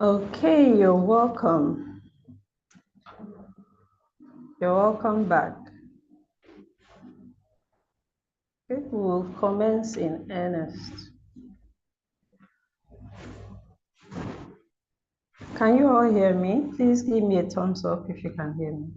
Okay, you're welcome. You're welcome back. Okay, we'll commence in earnest. Can you all hear me? Please give me a thumbs up if you can hear me.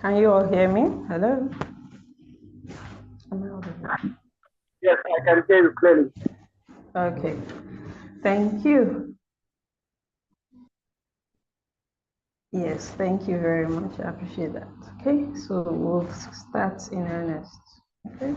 Can you all hear me? Hello? Am I audible? Yes, I can hear you clearly. Okay, thank you. Yes, thank you very much. I appreciate that. Okay, so we'll start in earnest. Okay.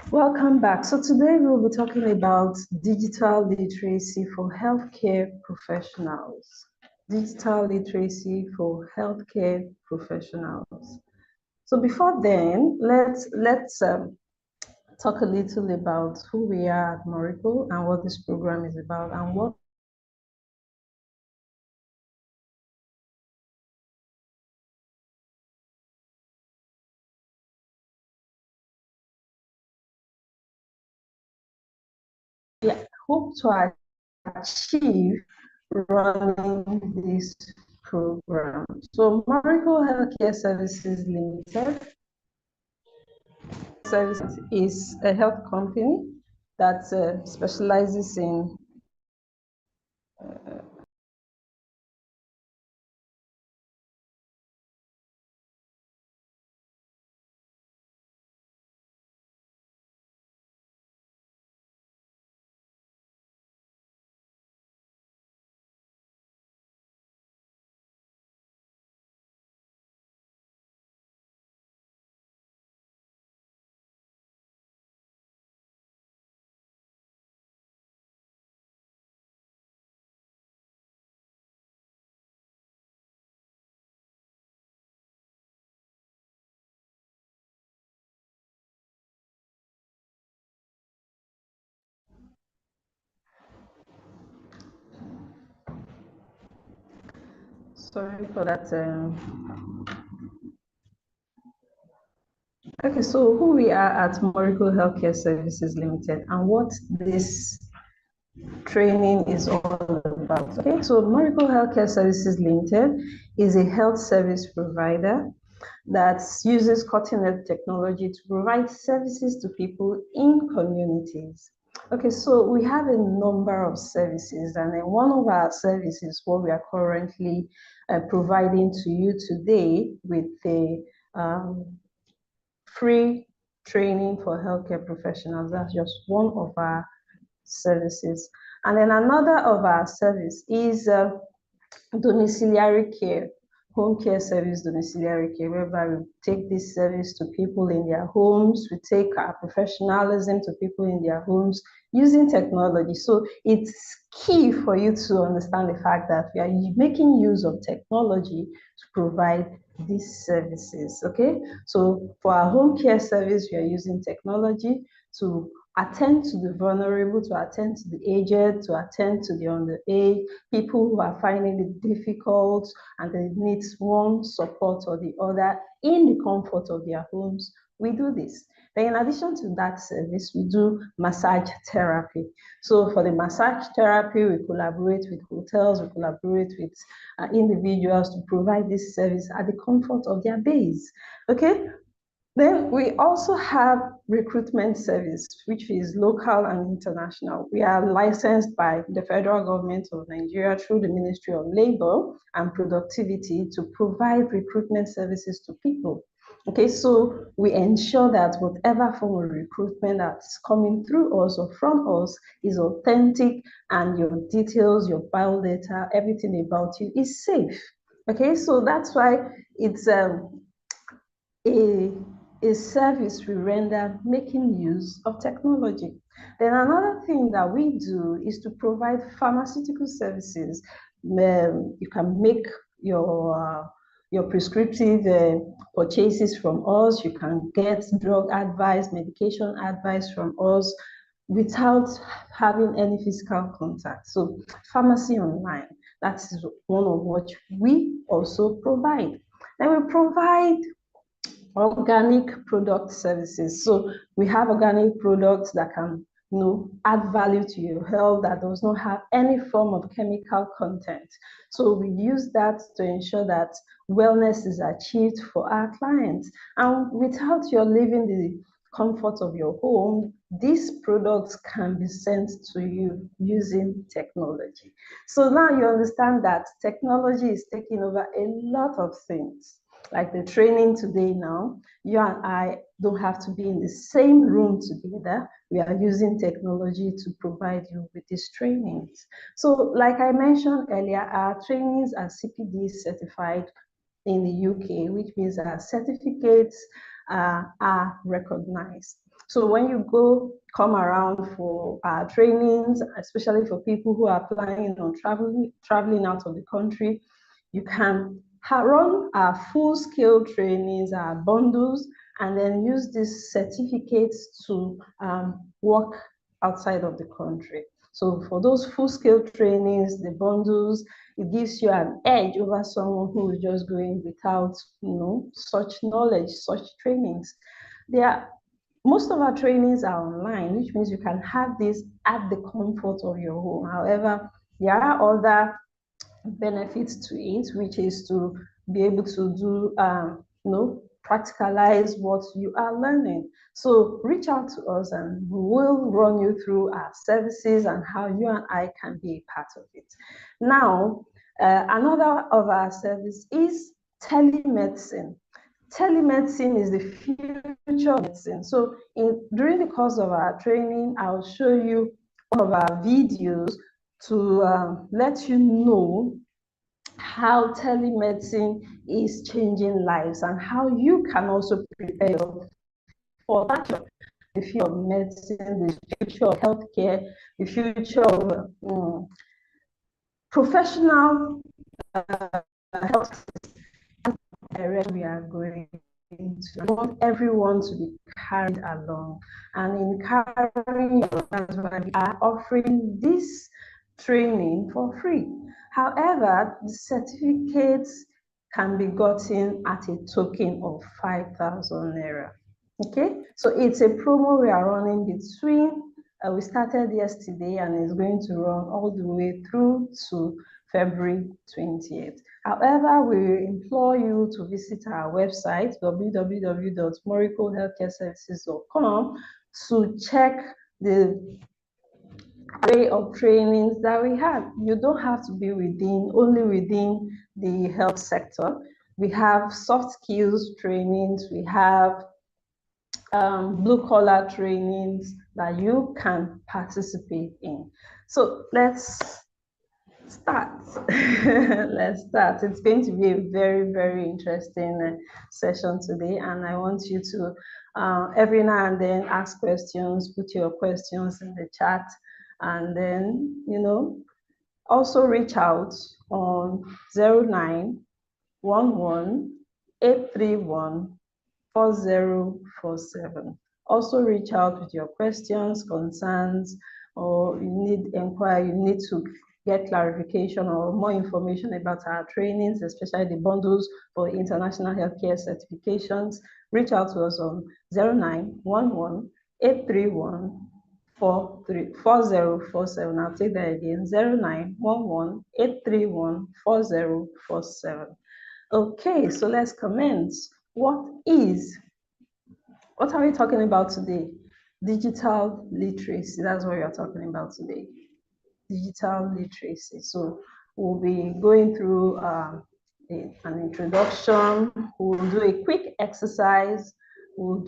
Welcome back. So today we'll be talking about digital literacy for healthcare professionals. Digital literacy for healthcare professionals. So before then, let's talk a little about who we are at Moricol and what this program is about and what we hope to achieve running this program. So Moricol Healthcare Services Limited Services is a health company that specializes in sorry for that. Okay, so who we are at Moricol Healthcare Services Limited and what this training is all about. Okay, so Moricol Healthcare Services Limited is a health service provider that uses cutting-edge technology to provide services to people in communities. Okay, so we have a number of services, and then one of our services, what we are currently providing to you today with the free training for healthcare professionals. That's just one of our services. And then another of our service is domiciliary care, home care service, domiciliary care, whereby we take this service to people in their homes. We take our professionalism to people in their homes using technology. So it's key for you to understand the fact that we are making use of technology to provide these services. Okay, so for our home care service, we are using technology to attend to the vulnerable, to attend to the aged, to attend to the underage, people who are finding it difficult and they need one support or the other in the comfort of their homes. We do this. Then in addition to that service, we do massage therapy. So for the massage therapy, we collaborate with hotels, we collaborate with individuals to provide this service at the comfort of their base. Okay, then we also have recruitment service, which is local and international. We are licensed by the federal government of Nigeria through the Ministry of Labor and Productivity to provide recruitment services to people. Okay, so we ensure that whatever form of recruitment that's coming through us or from us is authentic and your details, your biodata, everything about you is safe. Okay, so that's why it's a a service we render making use of technology. Then another thing that we do is to provide pharmaceutical services. You can make your your prescriptive purchases from us. You can get drug advice, medication advice from us without having any physical contact. So pharmacy online, that is one of what we also provide. And we provide organic product services. So we have organic products that can add value to your health, that does not have any form of chemical content. So we use that to ensure that wellness is achieved for our clients. And without your leaving the comfort of your home, these products can be sent to you using technology. So now you understand that technology is taking over a lot of things. Like the training today now, you and I don't have to be in the same room together. We are using technology to provide you with these trainings. So like I mentioned earlier, our trainings are CPD certified in the UK, which means our certificates are recognized. So when you come around for our trainings, especially for people who are planning on traveling out of the country, you can run our full-scale trainings, our bundles, and then use these certificates to work outside of the country. So for those full-scale trainings, the bundles, it gives you an edge over someone who is just going without, such knowledge, such trainings. Most of our trainings are online, which means you can have this at the comfort of your home. However, there are other benefits to it, which is to be able to do, practicalize what you are learning. So reach out to us and we will run you through our services and how you and I can be a part of it. Now, another of our service is telemedicine. Telemedicine is the future of medicine. So during the course of our training, I'll show you one of our videos to let you know how telemedicine is changing lives and how you can also prepare for that, the future of medicine, the future of healthcare, the future of professional health direction we are going into. I want everyone to be carried along. And in carrying, that's why we are offering this training for free. However, the certificates can be gotten at a token of 5,000 naira. Okay, so it's a promo we are running between, we started yesterday and it's going to run all the way through to February 20th. However, we implore you to visit our website, www.moricolhealthcareservices.com, to check the array of trainings that we have. You don't have to be only within the health sector. We have soft skills trainings, we have blue collar trainings that you can participate in. So let's start. Let's start. It's going to be a very, very interesting session today, and I want you to every now and then ask questions, put your questions in the chat, and then, also reach out on 0911 831 4047. Also reach out with your questions, concerns, or you need inquiry, you need to get clarification or more information about our trainings, especially the bundles for international healthcare certifications. Reach out to us on 0911 831 4047. I'll take that again, 0911 831 4047. Okay, so let's commence. What are we talking about today? Digital literacy. That's what we are talking about today. Digital literacy. So we'll be going through an introduction. We'll do a quick exercise. We'll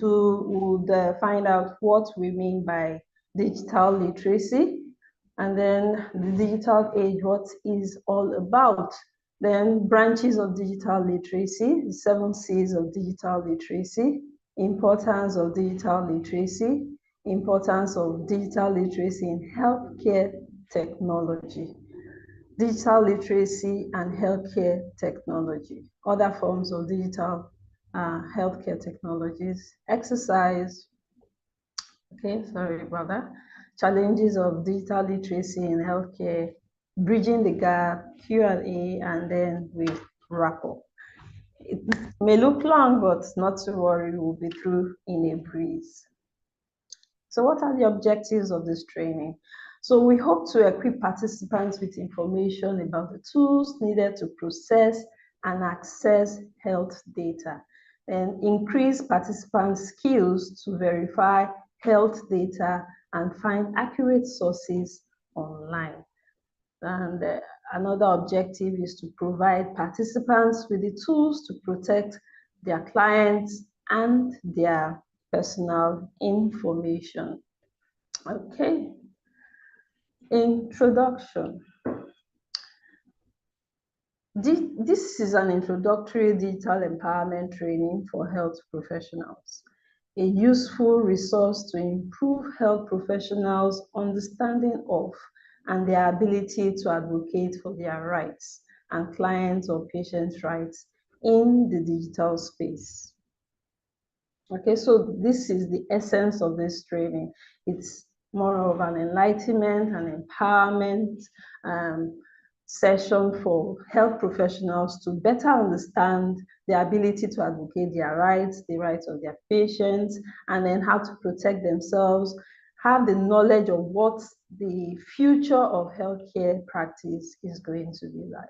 find out what we mean by digital literacy, and then the digital age, what is all about. Then branches of digital literacy, the 7 C's of digital literacy, importance of digital literacy, importance of digital literacy in healthcare technology. digital literacy and healthcare technology, other forms of digital healthcare technologies, exercise, okay, sorry about that, challenges of digital literacy in healthcare, bridging the gap, Q&A, and then we wrap up. It may look long, but not to worry, we'll be through in a breeze. So what are the objectives of this training? So we hope to equip participants with information about the tools needed to process and access health data, and increase participants' skills to verify health data and find accurate sources online. And another objective is to provide participants with the tools to protect their clients and their personal information. Okay. Introduction. This is an introductory digital empowerment training for health professionals, a useful resource to improve health professionals' understanding of and their ability to advocate for their rights and clients' or patients' rights in the digital space. Okay, so this is the essence of this training. It's more of an enlightenment and empowerment session for health professionals to better understand the ability to advocate their rights, the rights of their patients, and then how to protect themselves, have the knowledge of what the future of healthcare practice is going to be like.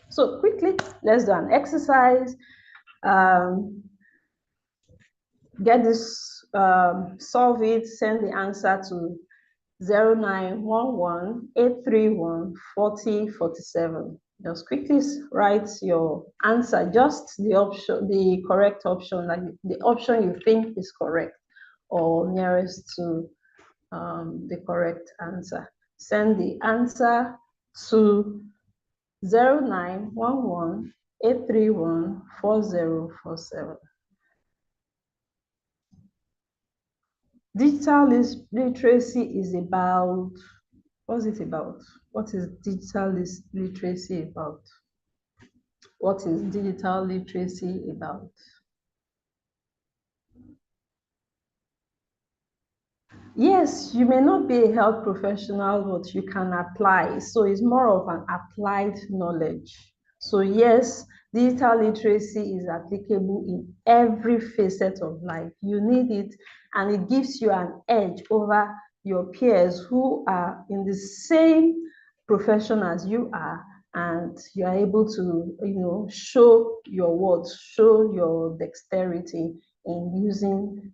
So quickly, let's do an exercise. Get this, solve it, send the answer to 0911-831-4047. Just quickly write your answer, just the option, the correct option, like the option you think is correct or nearest to the correct answer. Send the answer to 0911-831-4047. Digital literacy is about, what's it about? What is digital literacy about? What is digital literacy about? Yes, you may not be a health professional, but you can apply. So it's more of an applied knowledge. So yes, digital literacy is applicable in every facet of life. You need it, and it gives you an edge over your peers who are in the same profession as you are, and you are able to, show your words, show your dexterity in using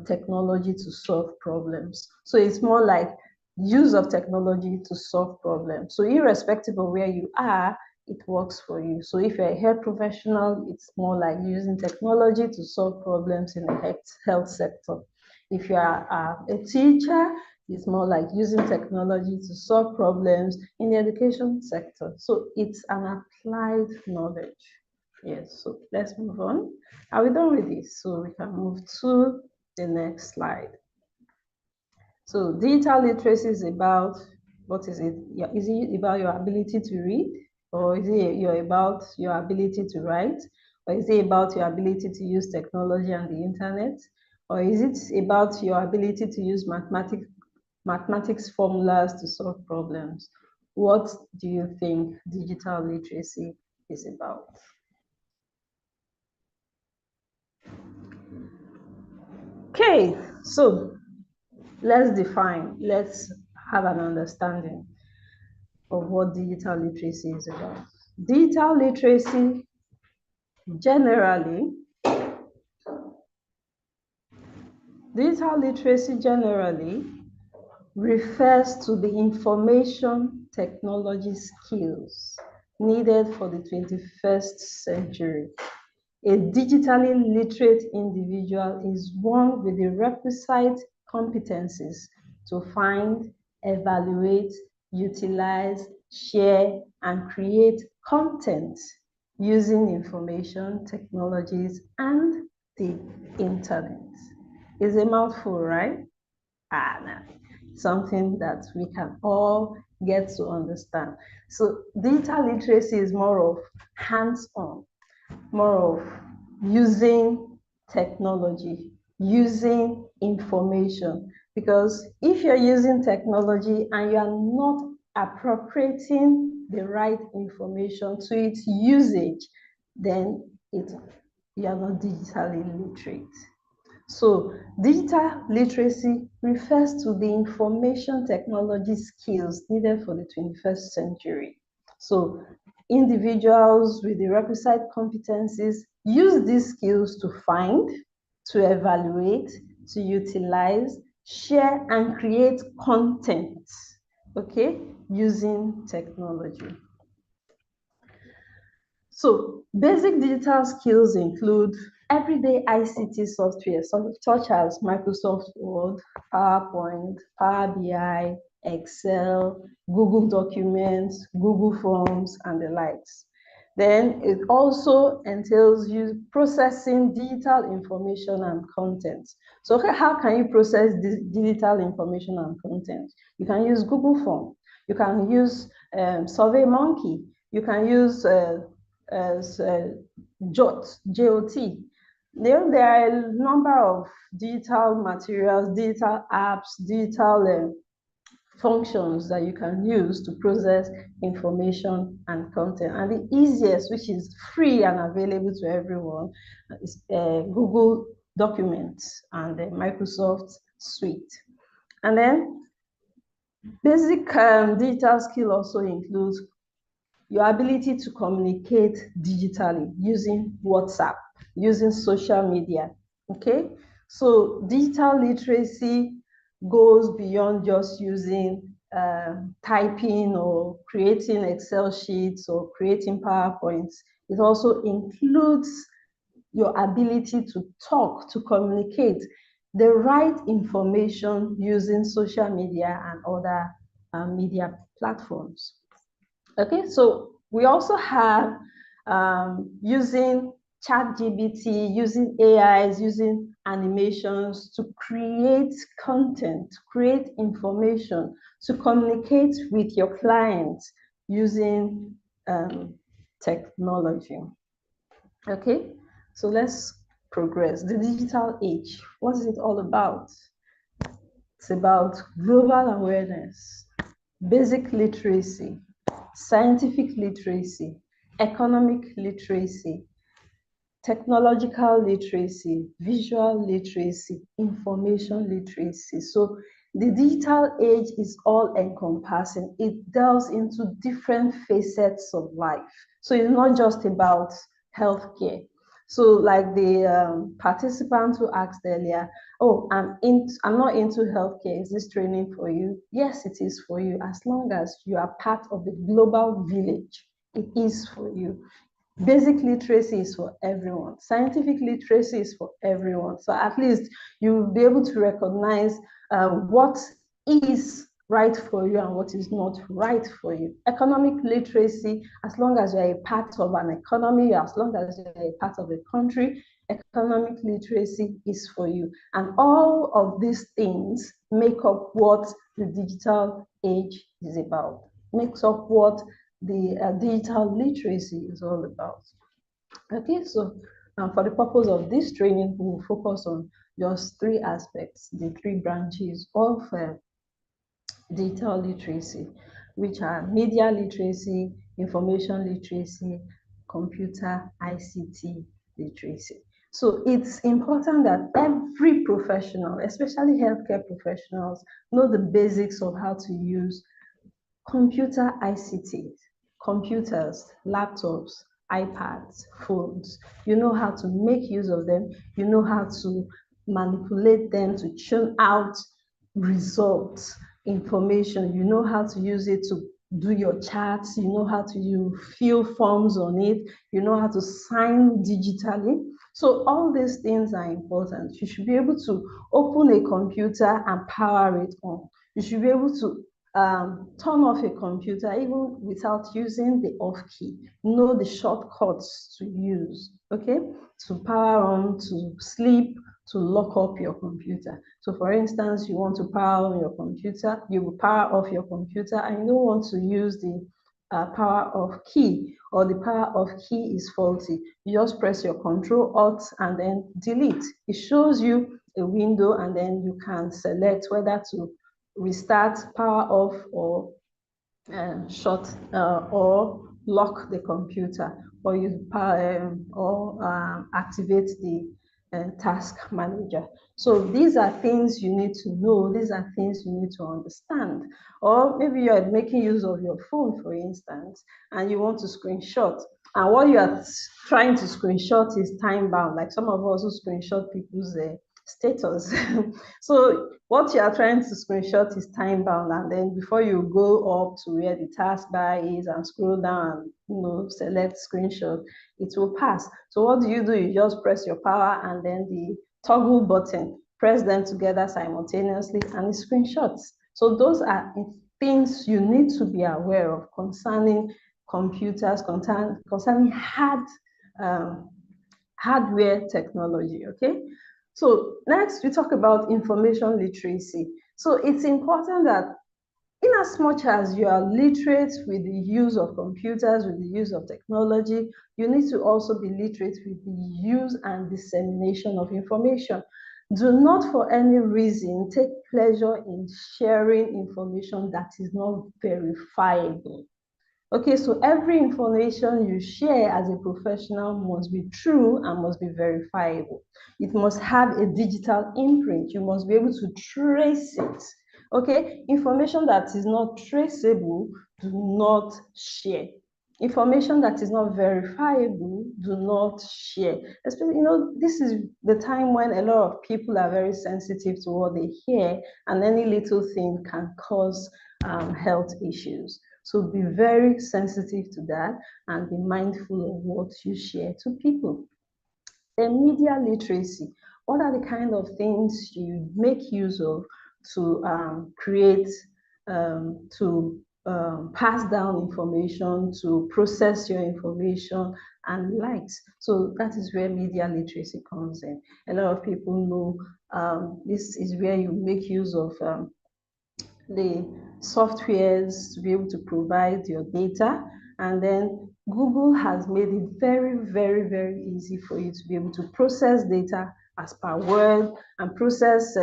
technology to solve problems. So it's more like use of technology to solve problems. So irrespective of where you are, it works for you. So if you're a health professional, it's more like using technology to solve problems in the health sector. If you are a teacher, it's more like using technology to solve problems in the education sector. So it's an applied knowledge. Yes, so let's move on. Are we done with this? So we can move to the next slide. So digital literacy is about, what is it? Is it about your ability to read? Or is it about your ability to write? Or is it about your ability to use technology and the internet? Or is it about your ability to use mathematics formulas to solve problems? What do you think digital literacy is about? Okay, so let's have an understanding of what digital literacy is about. Digital literacy generally, refers to the information technology skills needed for the 21st century. A digitally literate individual is one with the requisite competencies to find, evaluate, utilize, share, and create content using information technologies and the internet. It's a mouthful, right? No. something that we can all get to understand. So digital literacy is more of hands-on, more of using technology, using information. Because if you're using technology and you are not appropriating the right information to its usage, then you are not digitally literate. So digital literacy refers to the information technology skills needed for the 21st century. So individuals with the requisite competencies use these skills to find, to evaluate, to utilize, share, and create content, okay, using technology. So basic digital skills include everyday ICT software such as Microsoft Word, PowerPoint, Power BI, Excel, Google Documents, Google Forms, and the likes. Then it also entails you processing digital information and content. So how can you process this digital information and content? You can use Google Form. You can use SurveyMonkey. You can use as JOT. There are a number of digital materials, digital apps, digital functions that you can use to process information and content. And the easiest, which is free and available to everyone, is Google Documents and the Microsoft Suite. And then basic digital skill also includes your ability to communicate digitally using WhatsApp, using social media, okay? So digital literacy goes beyond just using typing or creating Excel sheets or creating PowerPoints. It also includes your ability to talk, to communicate the right information using social media and other media platforms. Okay, so we also have using ChatGPT, using AIs, using animations to create content, create information, to communicate with your clients using technology. Okay, so let's progress. The digital age, what is it all about? It's about global awareness, basic literacy, scientific literacy, economic literacy, technological literacy, visual literacy, information literacy. So the digital age is all encompassing. It delves into different facets of life. So it's not just about healthcare. So like the participant who asked earlier, oh, I'm not into healthcare. Is this training for you? Yes, it is for you. As long as you are part of the global village, it is for you. Basic literacy is for everyone. Scientific literacy is for everyone. So at least you'll be able to recognize what is right for you and what is not right for you. Economic literacy, as long as you're a part of an economy, as long as you're a part of a country, economic literacy is for you. And all of these things make up what the digital age is about, makes up what the digital literacy is all about. Okay, so for the purpose of this training, we will focus on just three aspects, the three branches of digital literacy, which are media literacy, information literacy, computer ICT literacy. So it's important that every professional, especially healthcare professionals, know the basics of how to use computer ICT, computers, laptops, iPads, phones. You know how to make use of them. You know how to manipulate them to churn out results, information. You know how to use it to do your charts. You know how to fill forms on it. You know how to sign digitally. So all these things are important. You should be able to open a computer and power it on. You should be able to turn off a computer even without using the off key. Know the shortcuts to use, okay? To power on, to sleep, to lock up your computer. So for instance, you want to power on your computer, you will power off your computer and you don't want to use the power off key, or the power off key is faulty. You just press your Control Alt and then delete. It shows you a window and then you can select whether to restart, power off, or shut or lock the computer, or you activate the task manager. So these are things you need to know. These are things you need to understand. Or maybe you are making use of your phone, for instance, and you want to screenshot. And what you are trying to screenshot is time bound. Like some of us who screenshot people's status. So what you are trying to screenshot is time bound, and then before you go up to where the taskbar is and scroll down and select screenshot, it will pass. So what do? You just press your power and then the toggle button, press them together simultaneously, and it screenshots. So those are things you need to be aware of concerning computers, concerning hardware technology. Okay. So next, we talk about information literacy. So it's important that in as much as you are literate with the use of computers, with the use of technology, you need to also be literate with the use and dissemination of information. Do not for any reason take pleasure in sharing information that is not verifiable. Okay, so every information you share as a professional must be true and must be verifiable. It must have a digital imprint. You must be able to trace it. Okay, information that is not traceable, do not share. Information that is not verifiable, do not share. Especially, this is the time when a lot of people are very sensitive to what they hear, and any little thing can cause health issues. So be very sensitive to that and be mindful of what you share to people. Then media literacy. What are the kind of things you make use of to create, to pass down information, to process your information and likes? So that is where media literacy comes in. A lot of people know this is where you make use of the softwares to be able to provide your data. And then Google has made it very, very, very easy for you to be able to process data as per word and process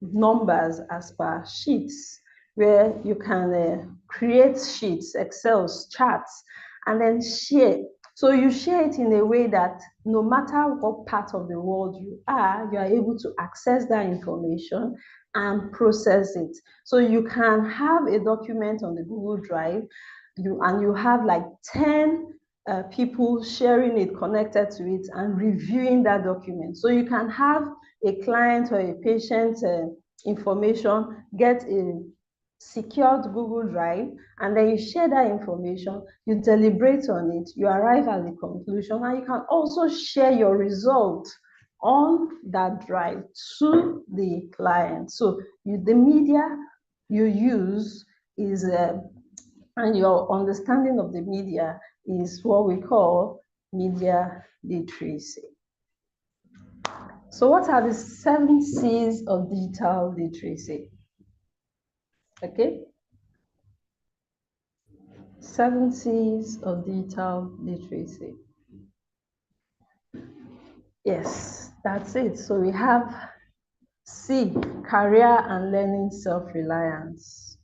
numbers as per sheets, where you can create sheets, Excel charts, and then share. So you share it in a way that no matter what part of the world you are able to access that information and process it. So you can have a document on the Google Drive, and you have like 10 people sharing it, connected to it, and reviewing that document. So you can have a client or a patient information, get a secured Google Drive, and then you share that information, you deliberate on it, you arrive at the conclusion, and you can also share your result on that drive to the client. So the media you use is, and your understanding of the media is what we call media literacy. So what are the 7 C's of digital literacy? Okay. 7 C's of digital literacy. Yes, that's it. So we have C, career and learning self-reliance.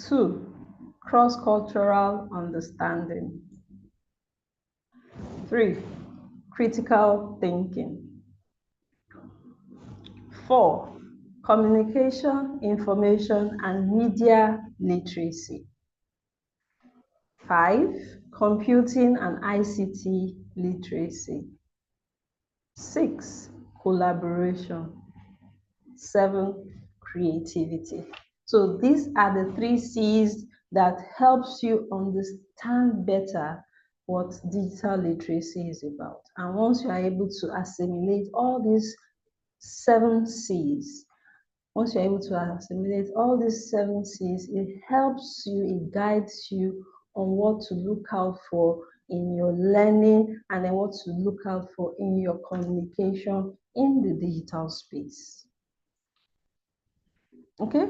2, cross-cultural understanding. 3, critical thinking. 4, communication, information, and media literacy. 5, computing and ICT literacy. 6, collaboration. 7, creativity. So these are the 3 C's that helps you understand better what digital literacy is about. And once you are able to assimilate all these 7 C's, once you're able to assimilate all these 7 C's, it helps you, it guides you on what to look out for in your learning, and then what to look out for in your communication in the digital space. Okay,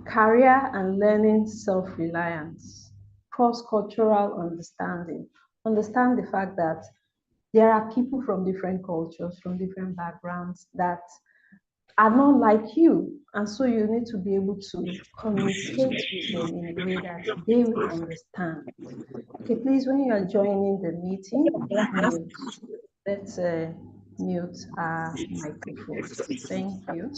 career and learning self-reliance, cross-cultural understanding. Understand the fact that there are people from different cultures, from different backgrounds that are not like you. And so you need to be able to communicate with them in a way that they will understand. Okay, please, when you are joining the meeting, mute. Let's mute our microphones. Thank you.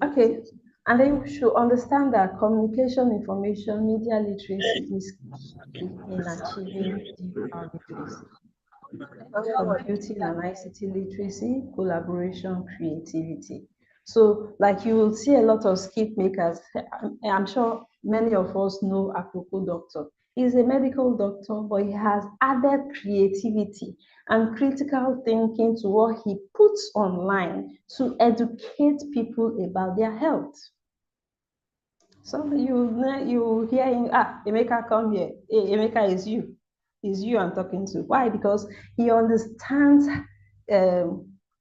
Okay, and then you should understand that communication, information, media literacy is key in achieving digital literacy. Computing and ICT literacy, collaboration, creativity. So, like you will see a lot of skip makers. I'm sure many of us know Akoko doctor. He's a medical doctor, but he has added creativity and critical thinking to what he puts online to educate people about their health. So you hear him, Emeka, come here. Hey, Emeka is you. Is you I'm talking to. Why? Because he understands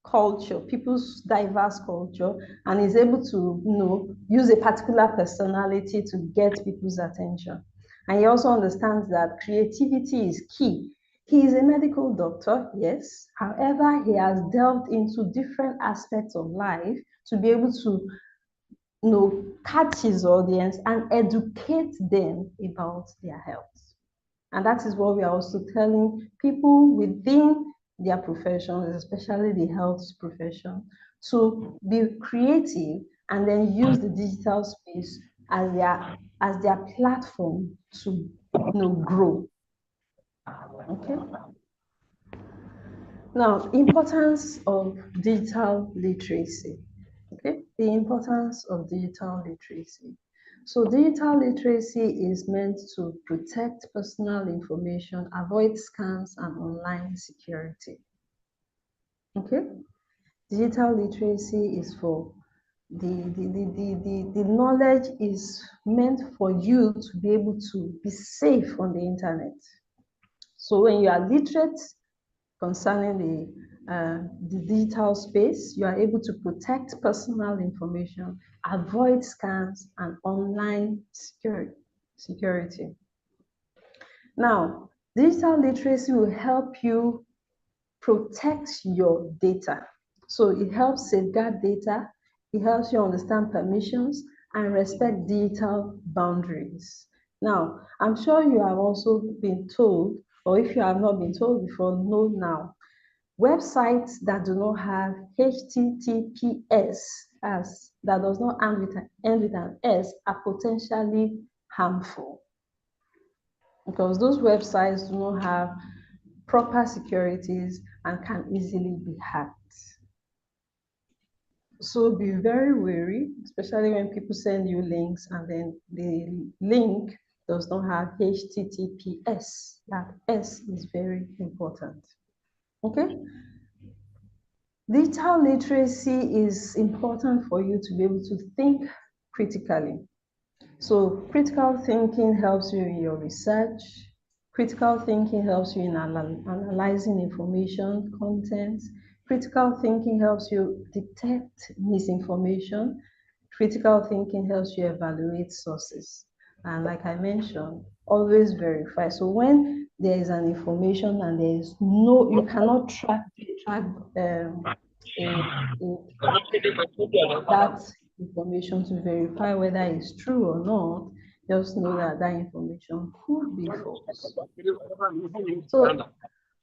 culture, people's diverse culture, and is able to, use a particular personality to get people's attention. And he also understands that creativity is key. He is a medical doctor, yes. However, he has delved into different aspects of life to be able to catch his audience and educate them about their health. And that is what we are also telling people within their professions, especially the health profession, to be creative and then use the digital space as their platform to grow. Okay. Now, importance of digital literacy. Okay, the importance of digital literacy. So digital literacy is meant to protect personal information, avoid scams and online security. Okay, digital literacy is for the knowledge is meant for you to be able to be safe on the internet. So when you are literate concerning the digital space, you are able to protect personal information, avoid scams, and online security. Now, digital literacy will help you protect your data. So it helps safeguard data, it helps you understand permissions and respect digital boundaries. Now, I'm sure you have also been told, or if you have not been told before, know now, websites that do not have HTTPS as that does not end with an S are potentially harmful because those websites do not have proper securities and can easily be hacked. So be very wary, especially when people send you links and then the link does not have HTTPS. That S is very important. Okay? Digital literacy is important for you to be able to think critically. So critical thinking helps you in your research. Critical thinking helps you in analyzing information, content. Critical thinking helps you detect misinformation. Critical thinking helps you evaluate sources. And like I mentioned, always verify. So when there is an information and there is you cannot track that information to verify whether it's true or not, just know that that information could be false. So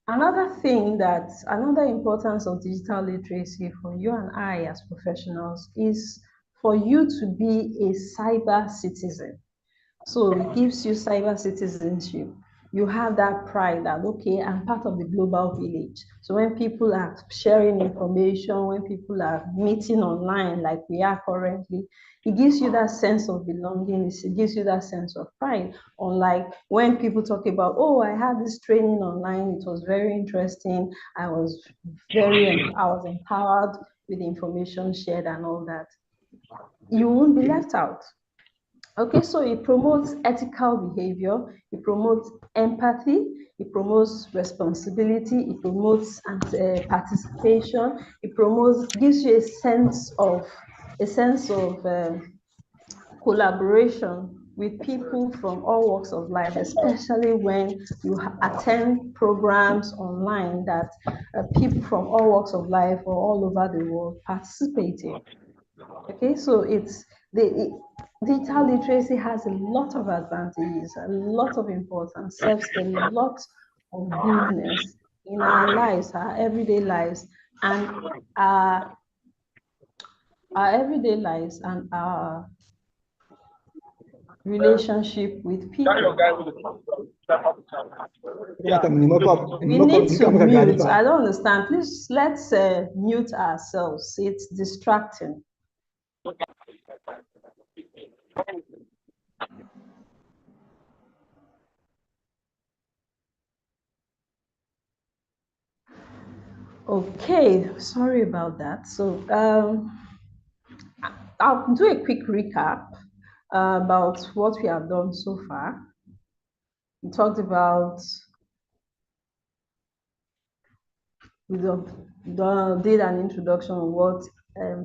another importance of digital literacy for you and I as professionals is for you to be a cyber citizen. So it gives you cyber citizenship. You have that pride that, okay, I'm part of the global village. So when people are sharing information, when people are meeting online like we are currently, it gives you that sense of belonging. It gives you that sense of pride. Unlike when people talk about, oh, I had this training online, it was very interesting. I was empowered with the information shared and all that. You won't be left out. Okay, so it promotes ethical behavior, it promotes empathy, it promotes responsibility, it promotes participation, it promotes, gives you a sense of collaboration with people from all walks of life, especially when you attend programs online that people from all walks of life or all over the world participate in. Okay, so digital literacy has a lot of advantages, a lot of importance, serves a lot of goodness in our lives, our everyday lives, and our, our everyday lives and our relationship with people. We need to mute. I don't understand. Please, let's mute ourselves. It's distracting. Okay, sorry about that. So I'll do a quick recap about what we have done so far. We talked about, we did an introduction on what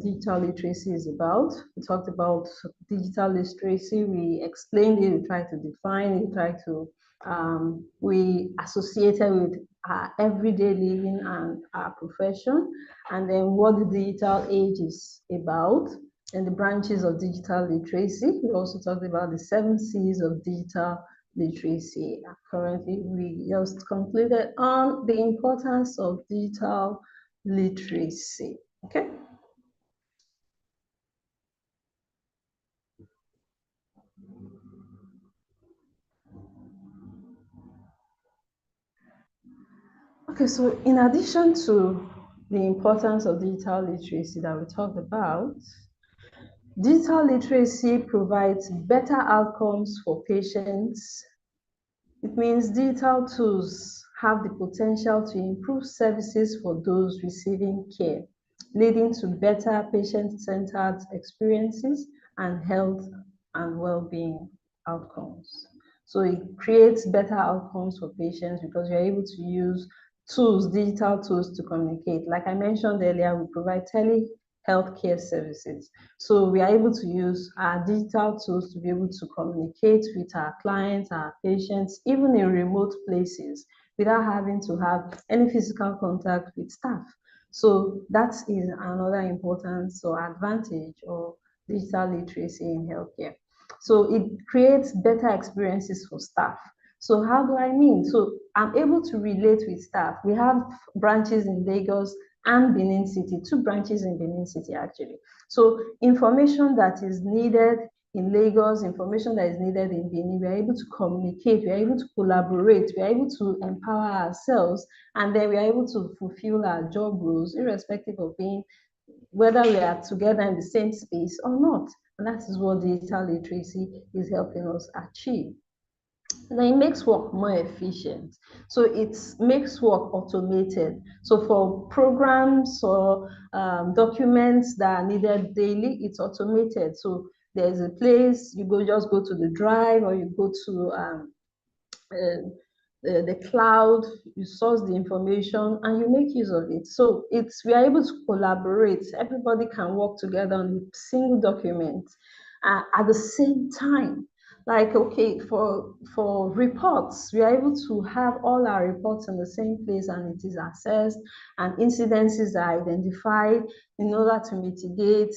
digital literacy is about. We talked about digital literacy. We explained it. We tried to define it. We tried to we associated with our everyday living and our profession, and then what the digital age is about and the branches of digital literacy. We also talked about the 7 C's of digital literacy. Currently, we just concluded on the importance of digital literacy. Okay. Okay, so in addition to the importance of digital literacy that we talked about, digital literacy provides better outcomes for patients. It means digital tools have the potential to improve services for those receiving care, leading to better patient-centered experiences and health and well-being outcomes. So it creates better outcomes for patients because you're able to use tools, digital tools to communicate. Like I mentioned earlier, we provide healthcare services. So we are able to use our digital tools to be able to communicate with our clients, our patients, even in remote places, without having to have any physical contact with staff. So that is another importance or advantage of digital literacy in healthcare. So it creates better experiences for staff. So how do I mean? So I'm able to relate with staff. We have branches in Lagos and Benin City, 2 branches in Benin City actually. So information that is needed in Lagos, information that is needed in Benin, we are able to communicate, we are able to collaborate, we are able to empower ourselves, and then we are able to fulfill our job roles, irrespective of being whether we are together in the same space or not. And that is what digital literacy is helping us achieve. And then it makes work more efficient. So it makes work automated. So for programs or documents that are needed daily, it's automated. So there's a place you just go to the drive, or you go to uh, the cloud, you source the information and you make use of it. So we are able to collaborate. Everybody can work together on a single document at the same time. Like, okay, for reports, we are able to have all our reports in the same place, and it is accessed, and incidences are identified in order to mitigate,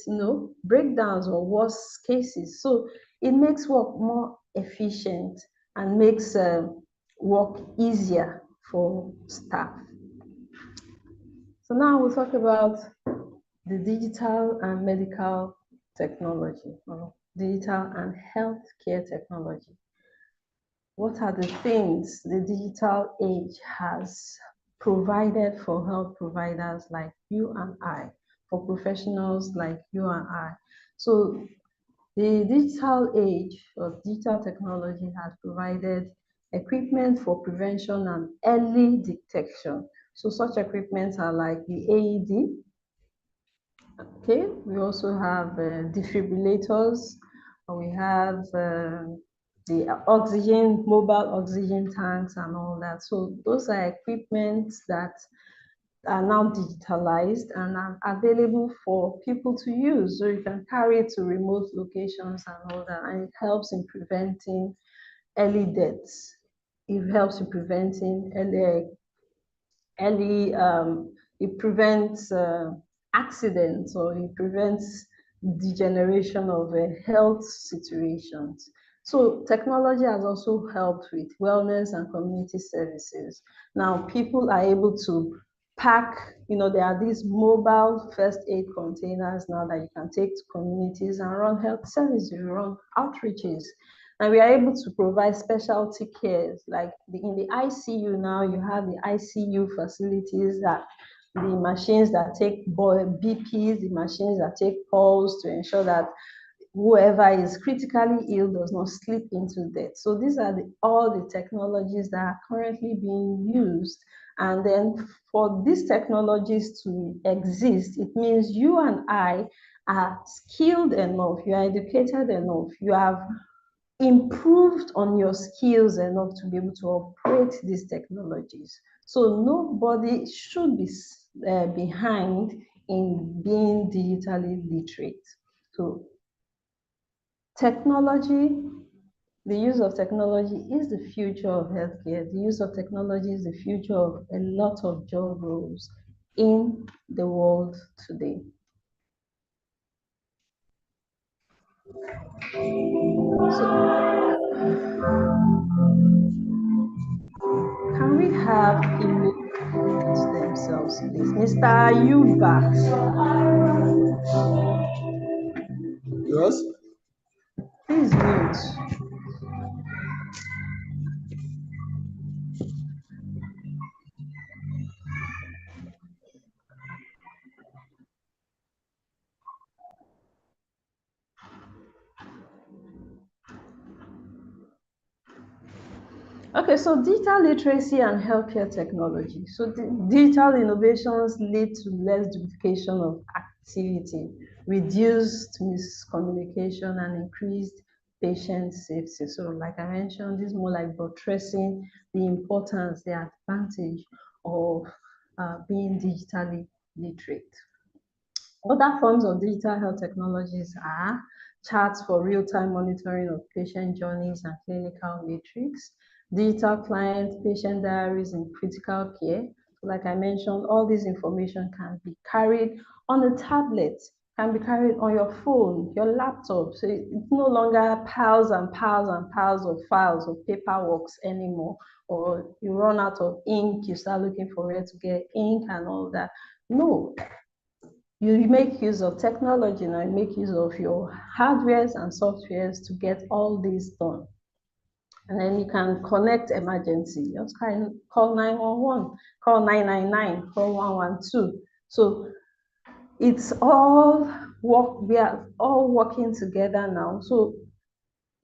breakdowns or worst cases. So it makes work more efficient and makes work easier for staff. So now we'll talk about the digital and medical technology, or digital and healthcare technology. What are the things the digital age has provided for health providers like you and I, for professionals like you and I? So the digital age of digital technology has provided equipment for prevention and early detection. So such equipment are like the AED. Okay, we also have defibrillators. We have the oxygen, mobile oxygen tanks and all that. So those are equipment that are now digitalized and are available for people to use. So you can carry it to remote locations and all that, and it helps in preventing early deaths. It helps in preventing it prevents accidents, or it prevents degeneration of health situations. So technology has also helped with wellness and community services. Now people are able to pack, there are these mobile first aid containers now that you can take to communities and run health services, run outreaches. And we are able to provide specialty cares, like in the ICU now, you have the ICU facilities, that the machines that take BPs, the machines that take pulse to ensure that whoever is critically ill does not slip into death. So these are all the technologies that are currently being used. And then for these technologies to exist, it means you and I are skilled enough, you are educated enough, you have improved on your skills enough to be able to operate these technologies. So nobody should be behind in being digitally literate. So technology, the use of technology is the future of healthcare. The use of technology is the future of a lot of job roles in the world today. So, can we have image themselves, please? Mr. Yuba. Yes. Please mute. Okay, so digital literacy and healthcare technology. So digital innovations lead to less duplication of activity, reduced miscommunication, and increased patient safety. So like I mentioned, this is more like buttressing the importance, the advantage of being digitally literate. Other forms of digital health technologies are charts for real-time monitoring of patient journeys and clinical metrics, digital client patient diaries in critical care. So like I mentioned, all this information can be carried on a tablet, can be carried on your phone, your laptop. So it's no longer piles and piles and piles of files or paperwork anymore, or you run out of ink, you start looking for where to get ink and all that. No, you make use of technology now, you make use of your hardwares and softwares to get all this done. And then you can connect emergency. Just call 911, call 999, call 112. So it's all we are all working together now. So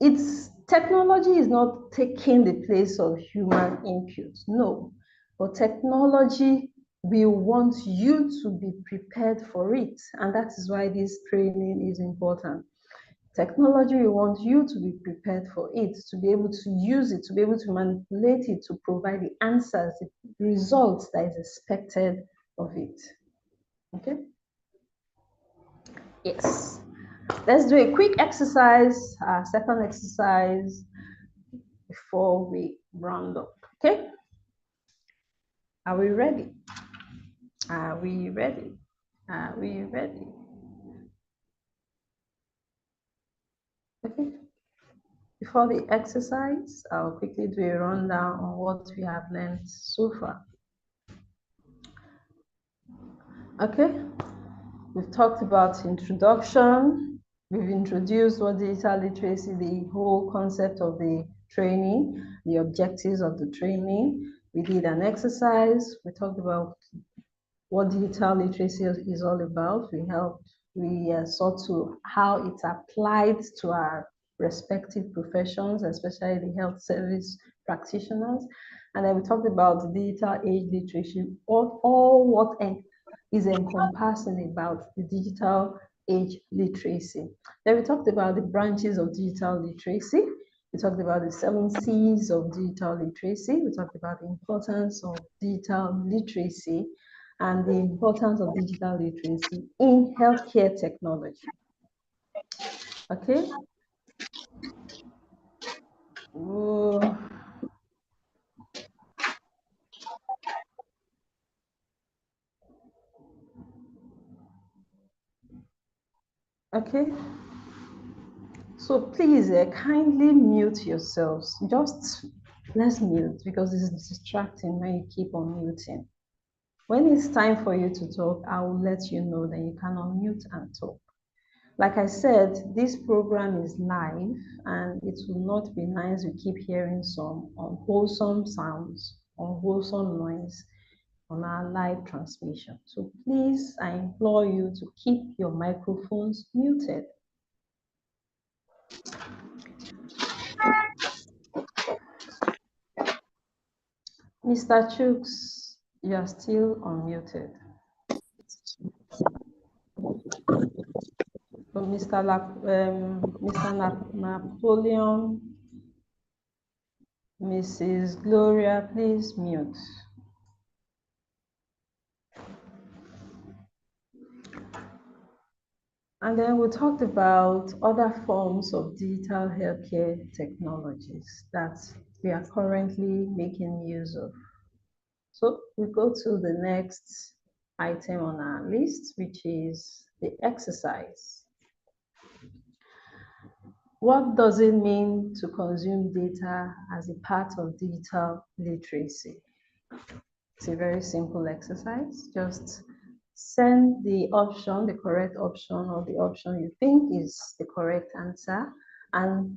it's technology is not taking the place of human input, no. But technology, we want you to be prepared for it. And that is why this training is important. Technology, we want you to be prepared for it, to be able to use it, to be able to manipulate it, to provide the answers, the results that is expected of it. Okay? Yes. Let's do a quick exercise, second exercise before we round up. Okay? Are we ready? Are we ready? Are we ready? Okay. Before the exercise, I'll quickly do a rundown on what we have learned so far. Okay, we've talked about introduction. We've introduced what digital literacy, the whole concept of the training, the objectives of the training. We did an exercise. We talked about what digital literacy is all about. We saw to how it's applied to our respective professions, especially the health service practitioners. And then we talked about digital age literacy, all what is encompassing about the digital age literacy. Then we talked about the branches of digital literacy. We talked about the 7 C's of digital literacy. We talked about the importance of digital literacy and the importance of digital literacy in healthcare technology. Okay. Okay. So please kindly mute yourselves. Just let's mute because this is distracting when you keep on muting. When it's time for you to talk, I will let you know, then you can unmute and talk. Like I said, this program is live and it will not be nice to keep hearing some unwholesome sounds, unwholesome noise on our live transmission. So please, I implore you to keep your microphones muted. Mr. Chooks, you are still unmuted. So Mr. Napoleon, Mrs. Gloria, please mute. And then we talked about other forms of digital healthcare technologies that we are currently making use of. So we go to the next item on our list, which is the exercise. What does it mean to consume data as a part of digital literacy? It's a very simple exercise. Just send the option, the correct option, or the option you think is the correct answer, and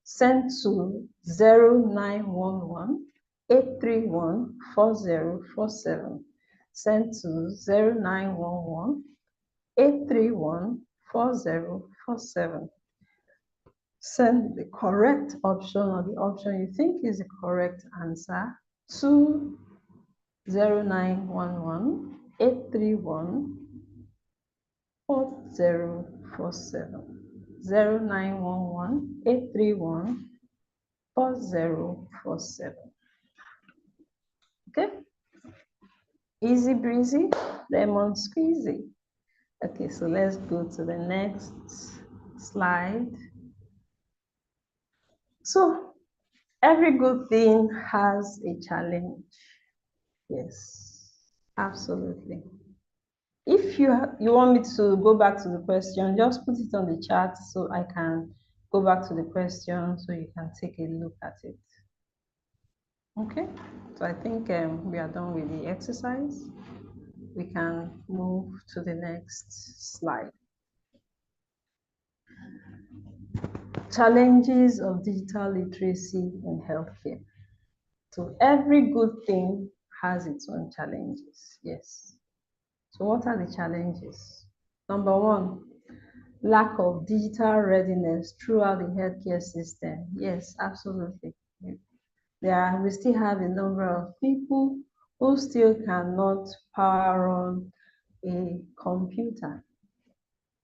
send to 0911 831 4047. Send to 0911 831 4047. Send the correct option or the option you think is the correct answer to 0911 831 4047. 0911 831 4047. Okay? Easy breezy, lemon squeezy. Okay, so let's go to the next slide. So every good thing has a challenge. Yes, absolutely. If you want me to go back to the question, just put it on the chat so I can go back to the question so you can take a look at it. Okay, so I think we are done with the exercise. We can move to the next slide. Challenges of digital literacy in healthcare. So every good thing has its own challenges, yes. So what are the challenges? Number one, lack of digital readiness throughout the healthcare system. Yes, absolutely. We still have a number of people who still cannot power on a computer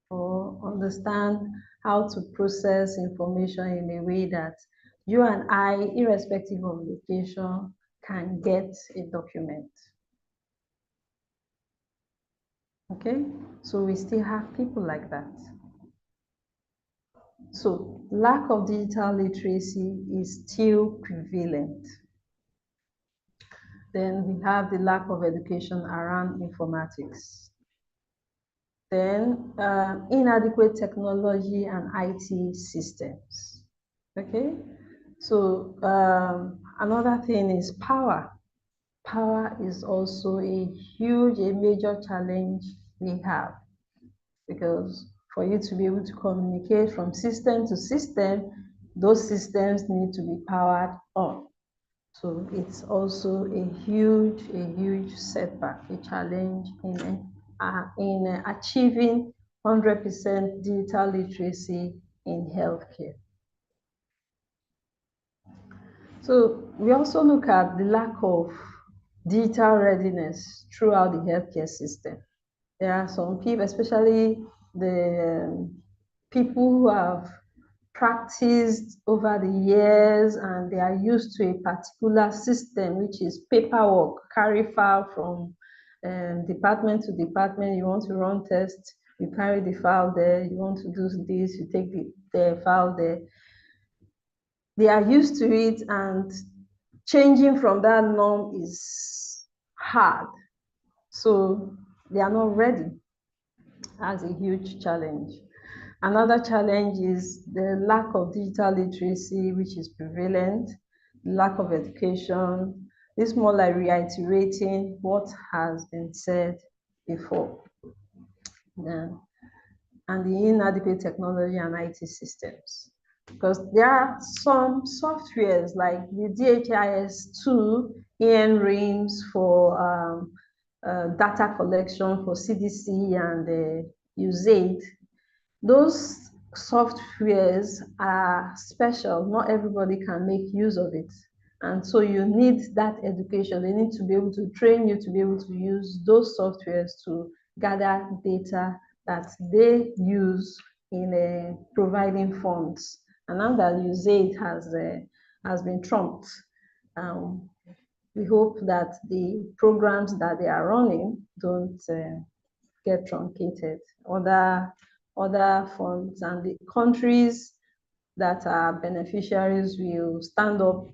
or understand how to process information in a way that you and I, irrespective of location, can get a document. Okay, so we still have people like that. So lack of digital literacy is still prevalent. Then we have the lack of education around informatics. Then inadequate technology and IT systems. Okay, so another thing is power. Power is also a major challenge we have, because for you to be able to communicate from system to system, those systems need to be powered on. So it's also a huge setback, a challenge in achieving 100% digital literacy in healthcare. So we also look at the lack of digital readiness throughout the healthcare system. There are some people, especially the people who have practiced over the years and they are used to a particular system, which is paperwork, carry file from department to department. You want to run tests, you carry the file there. You want to do this, you take the file there. They are used to it, and changing from that norm is hard. So they are not ready. That's a huge challenge. Another challenge is the lack of digital literacy, which is prevalent, lack of education. This is more like reiterating what has been said before. Yeah. And the inadequate technology and IT systems. Because there are some softwares like the DHIS2, EN-RIMS for data collection for CDC and USAID. Those softwares are special. Not everybody can make use of it. And so you need that education. They need to be able to train you to be able to use those softwares to gather data that they use in providing funds. And now that USAID has been trumped, we hope that the programs that they are running don't get truncated. Other funds and the countries that are beneficiaries will stand up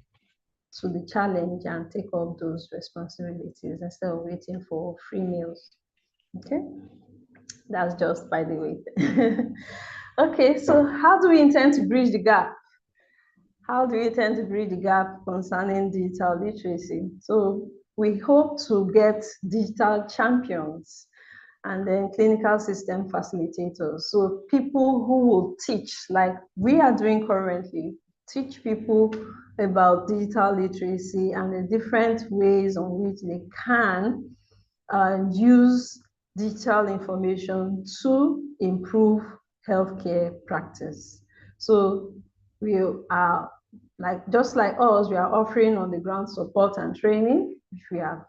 to the challenge and take up those responsibilities instead of waiting for free meals. Okay, that's just by the way. Okay, so how do we intend to bridge the gap? How do we intend to bridge the gap concerning digital literacy? So we hope to get digital champions and then clinical system facilitators. So people who will teach, like we are doing currently, teach people about digital literacy and the different ways on which they can use digital information to improve healthcare practice. So we are just like us, we are offering on the ground support and training, which we are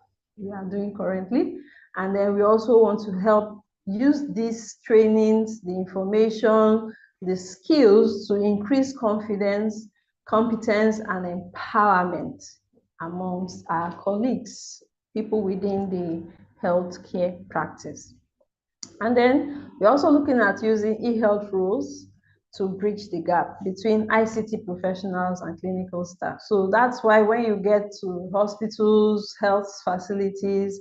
doing currently. And then we also want to help use these trainings, the information, the skills to increase confidence, competence, and empowerment amongst our colleagues, people within the healthcare practice. And then we're also looking at using e-health rules to bridge the gap between ICT professionals and clinical staff. So that's why when you get to hospitals, health facilities,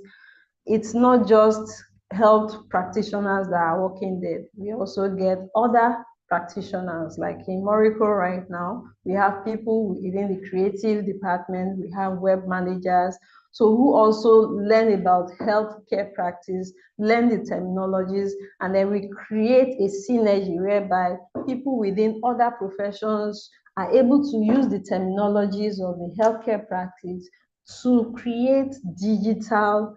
it's not just health practitioners that are working there. We also get other practitioners, like in Moricol right now, we have people within the creative department, we have web managers, so who also learn about healthcare practice, learn the terminologies, and then we create a synergy whereby people within other professions are able to use the terminologies of the healthcare practice to create digital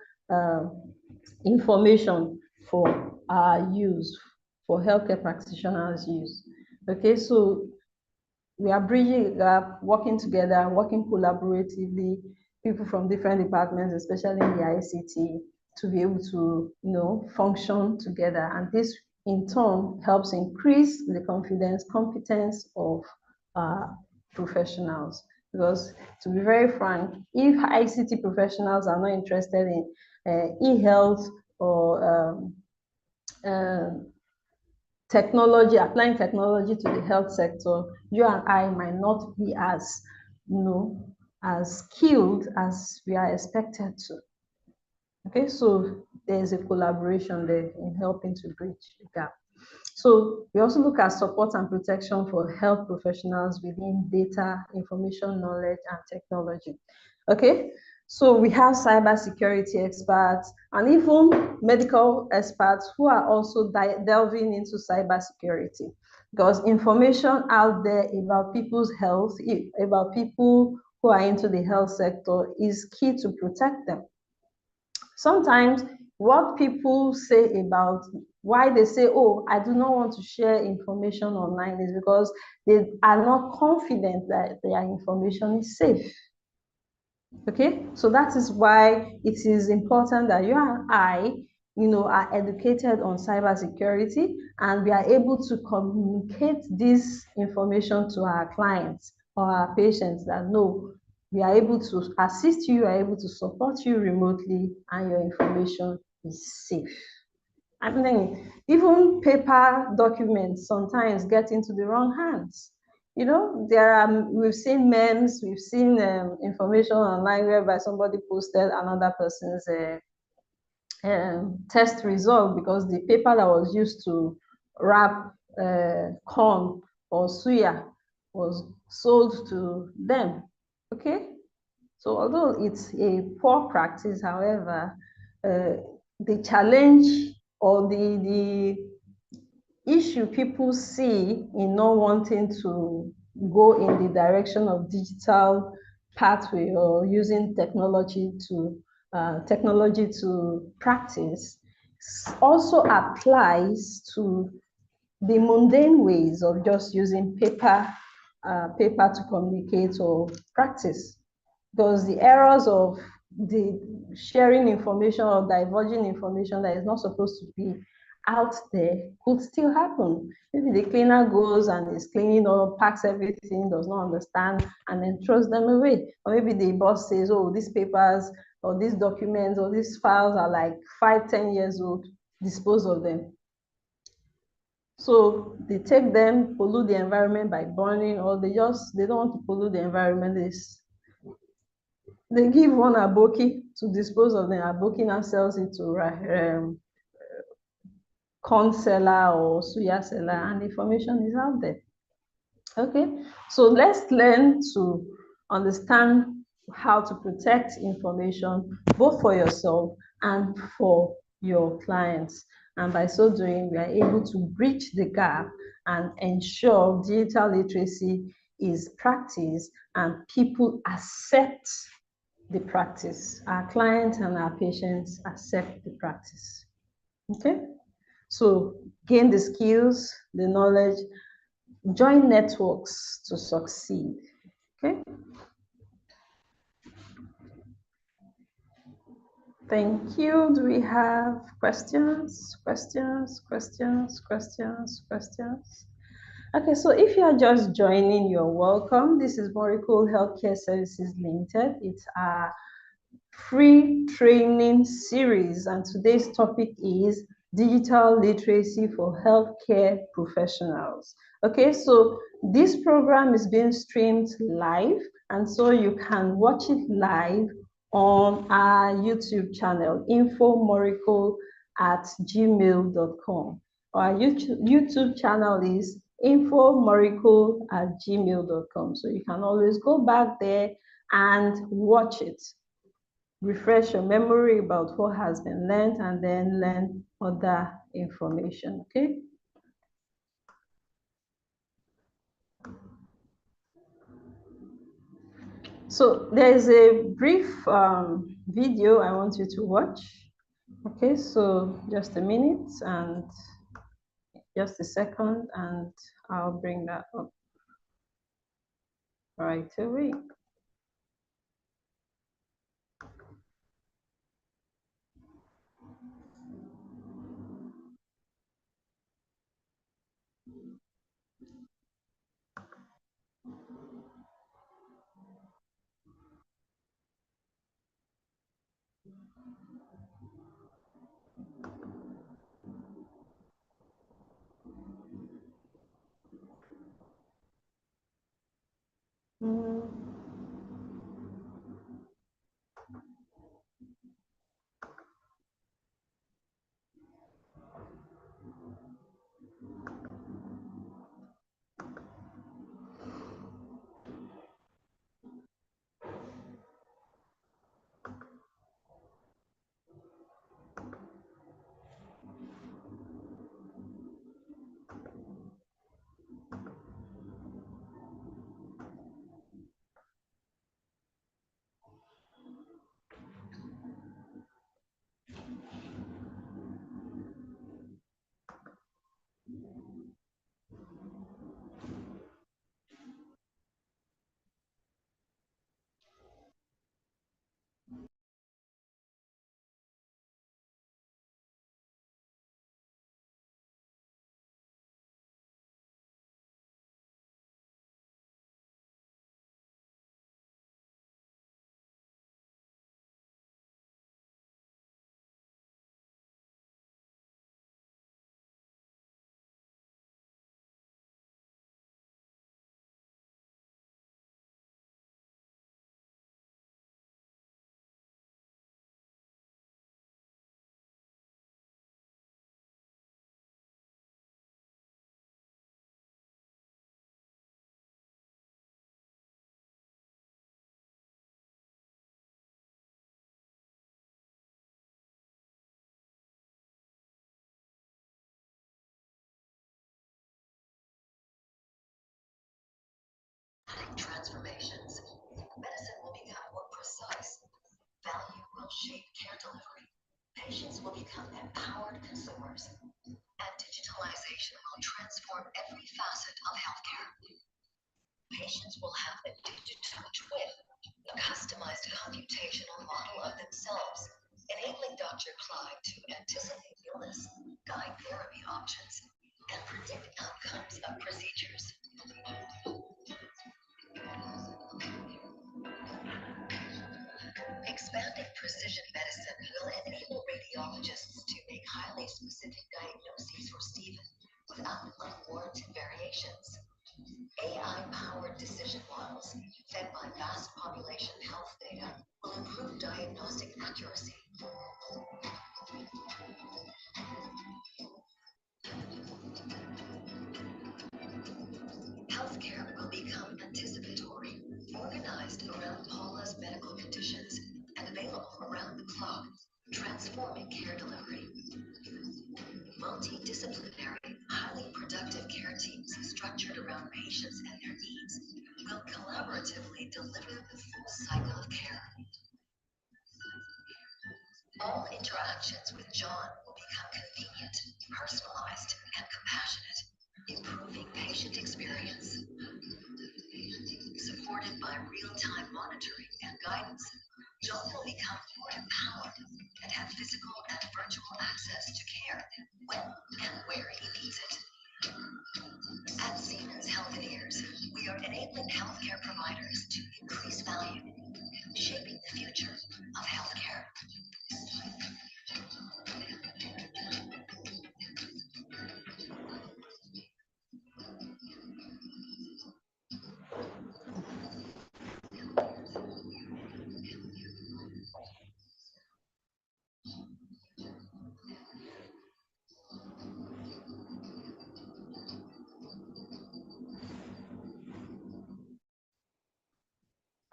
information for our use, for healthcare practitioners' use. Okay, so we are bridging the gap, working together, working collaboratively, people from different departments, especially in the ICT, to be able to, function together. And this, in turn, helps increase the confidence, competence of professionals. Because, to be very frank, if ICT professionals are not interested in e-health or technology, applying technology to the health sector, you and I might not be as, as skilled as we are expected to. Okay, so there's a collaboration there in helping to bridge the gap. So we also look at support and protection for health professionals within data, information, knowledge, and technology. Okay, so we have cybersecurity experts and even medical experts who are also delving into cybersecurity, because information out there about people's health, about people who are into the health sector, is key to protect them. Sometimes what people say about why they say, oh, I do not want to share information online, is because they are not confident that their information is safe. Okay, so that is why it is important that you and I are educated on cybersecurity, and we are able to communicate this information to our clients or our patients that no, we are able to assist you, we are able to support you remotely, and your information is safe. I mean, even paper documents sometimes get into the wrong hands. We've seen memes, we've seen information online whereby somebody posted another person's test result because the paper that was used to wrap corn or suya was sold to them. Okay, so although it's a poor practice, however, the challenge or the issue people see in not wanting to go in the direction of digital pathway or using technology to practice also applies to the mundane ways of just using paper to communicate or practice, because the errors of the sharing information or diverging information that is not supposed to be out there could still happen. Maybe the cleaner goes and is cleaning or packs everything, does not understand, and then throws them away. Or maybe the boss says, oh, these papers or these documents or these files are like 5, 10 years old, dispose of them. So they take them, pollute the environment by burning, or they don't want to pollute the environment. They give one aboki to dispose of them. Aboki now sells it to corn seller or suya seller, and information is out there. Okay, so let's learn to understand how to protect information both for yourself and for your clients. And by so doing, we are able to bridge the gap and ensure digital literacy is practiced and people accept the practice. Our clients and our patients accept the practice. Okay? So gain the skills, the knowledge, join networks to succeed. Okay? Thank you. Do we have questions? Questions? Okay, so if you are just joining, you're welcome. This is Moricol Healthcare Services Limited. It's our free training series, and today's topic is digital literacy for healthcare professionals. Okay, so this program is being streamed live, and so you can watch it live on our YouTube channel, infomorical@gmail.com. Our YouTube channel is infomorical@gmail.com. So you can always go back there and watch it, refresh your memory about what has been learned, and then learn other information. Okay. So there's a brief video I want you to watch. Okay, so just a minute and just a second, and I'll bring that up right away. transformations. Medicine will become more precise. Value will shape care delivery. Patients will become empowered consumers. And digitalization will transform every facet of healthcare. Patients will have a digital twin, a customized computational model of themselves, enabling Dr. Clyde to anticipate illness, guide therapy options, and predict outcomes of procedures. Expanding precision medicine will enable radiologists to make highly specific diagnoses for Stephen without unwarranted variations. AI-powered decision models fed by vast population health data will improve diagnostic accuracy. Healthcare will become anticipatory, organized around Paula's medical conditions, and available around the clock, transforming care delivery. Multidisciplinary, highly productive care teams structured around patients and their needs will collaboratively deliver the full cycle of care. All interactions with John will become convenient, personalized, and compassionate, improving patient experience. Supported by real-time monitoring and guidance, John will become more empowered and have physical and virtual access to care when and where he needs it. At Siemens Healthineers, we are enabling healthcare providers to increase value, shaping the future of healthcare.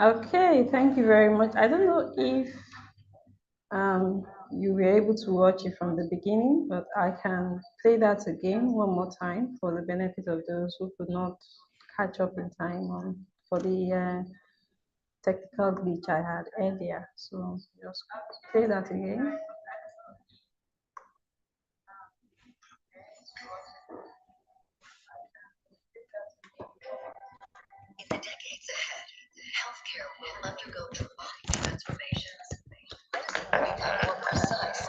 Okay, thank you very much. I don't know if you were able to watch it from the beginning, but I can play that again one more time for the benefit of those who could not catch up in time for the technical glitch I had earlier. So just play that again. In the decades ahead, healthcare will undergo dramatic transformations. Medicine will become more precise.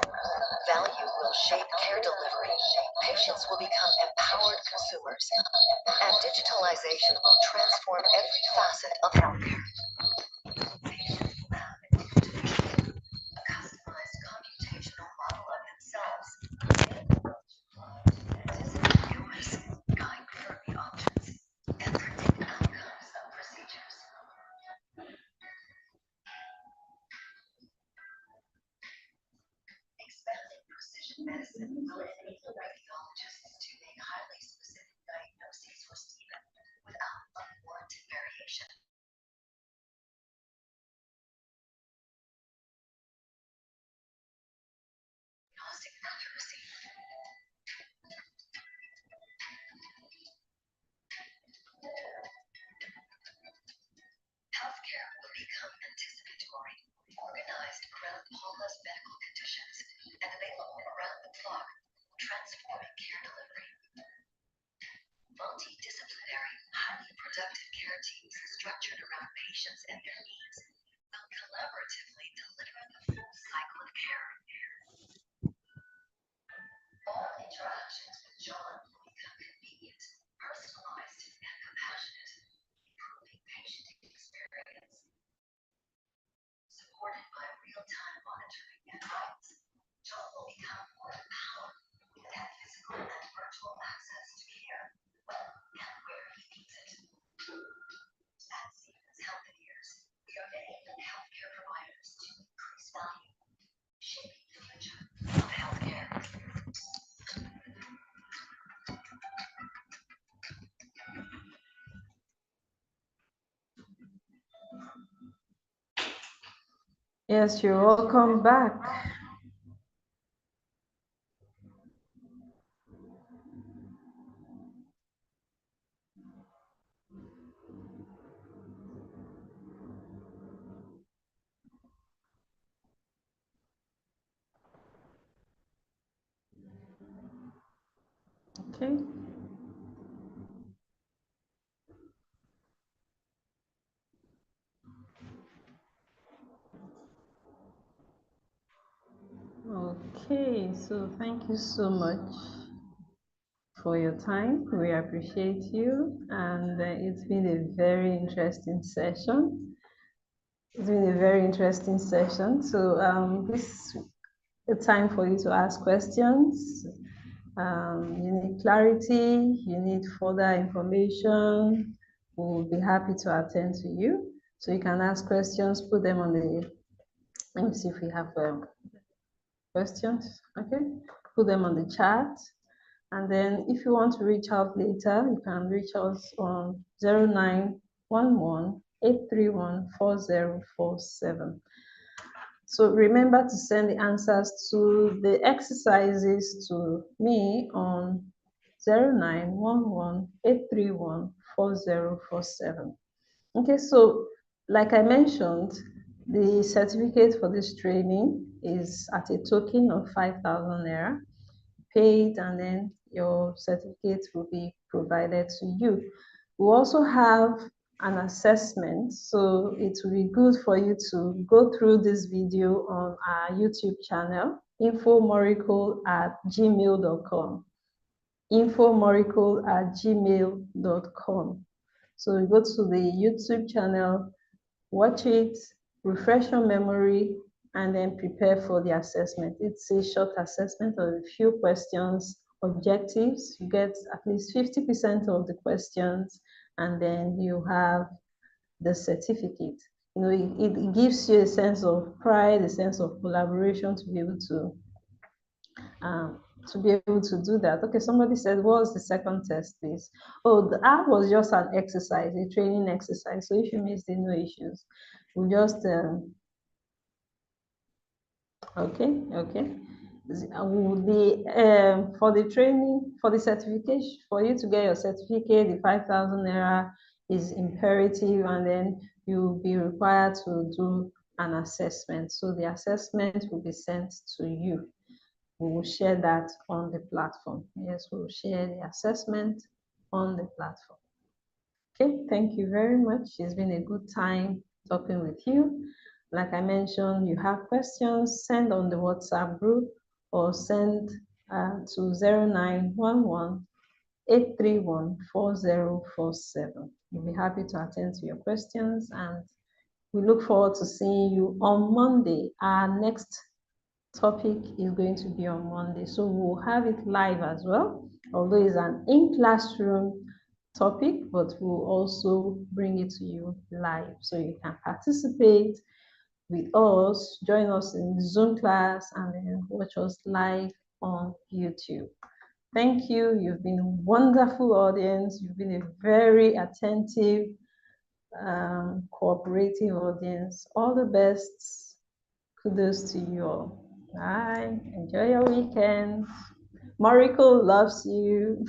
Value will shape care delivery. Patients will become empowered consumers. And digitalization will transform every facet of healthcare. Patients will have a customized computational model of themselves. Anticipate illness, guide therapy options, and predict outcomes of procedures. Expanding precision medicine will enable radiologists to make highly specific diagnoses for Stephen without unwarranted variation. Diagnostic accuracy. Healthcare will become anticipatory, organized around Paula's medical conditions, and available around the clock, transforming care delivery. Multidisciplinary, highly productive care teams structured around patients and their needs will collaboratively deliver the full cycle of care. All interactions with John will become convenient, personalized, and compassionate, improving patient experience. Supported by real-time monitoring and guidance, John will become more empowered and have physical and virtual access to care when and where he needs it. At Siemens Healthineers, we are enabling healthcare providers to increase value, shaping the future of healthcare. Yes, you're welcome back. Okay. Okay, so thank you so much for your time. We appreciate you, and it's been a very interesting session. It's been a very interesting session. So this is a time for you to ask questions. You need clarity, you need further information. We'll be happy to attend to you. So you can ask questions, put them on the, let me see if we have questions. Okay, put them on the chat. And then if you want to reach out later, you can reach us on 0911 831 4047. So remember to send the answers to the exercises to me on 0911 831 4047. Okay, so like I mentioned, the certificate for this training is at a token of 5,000 naira paid, and then your certificate will be provided to you. We also have an assessment, so it will be good for you to go through this video on our YouTube channel, infomorical@gmail.com. infomorical@gmail.com. So you go to the YouTube channel, watch it, refresh your memory, and then prepare for the assessment. It's a short assessment of a few questions, objectives. You get at least 50% of the questions, and then you have the certificate. You know, it gives you a sense of pride, a sense of collaboration um, to be able to do that. Okay, somebody said, what's the second test, please? Oh, the app was just an exercise, a training exercise. So if you missed it, no issues. We just okay. For the training, for the certification, for you to get your certificate, the 5,000 naira is imperative, and then you'll be required to do an assessment. So the assessment will be sent to you. We will share that on the platform. Yes, we will share the assessment on the platform. Okay, thank you very much. It's been a good time talking with you. Like I mentioned, you have questions, send on the WhatsApp group or send to 0911 831 4047. We'll be happy to attend to your questions, and we look forward to seeing you on Monday. Our next topic is going to be on Monday, so we'll have it live as well, although it's an in-classroom topic, but we'll also bring it to you live so you can participate with us, join us in Zoom class, and then watch us live on YouTube. Thank you. You've been a wonderful audience. You've been a very attentive, cooperative audience. All the best. Kudos to you all. Bye. Enjoy your weekend. Moricol loves you.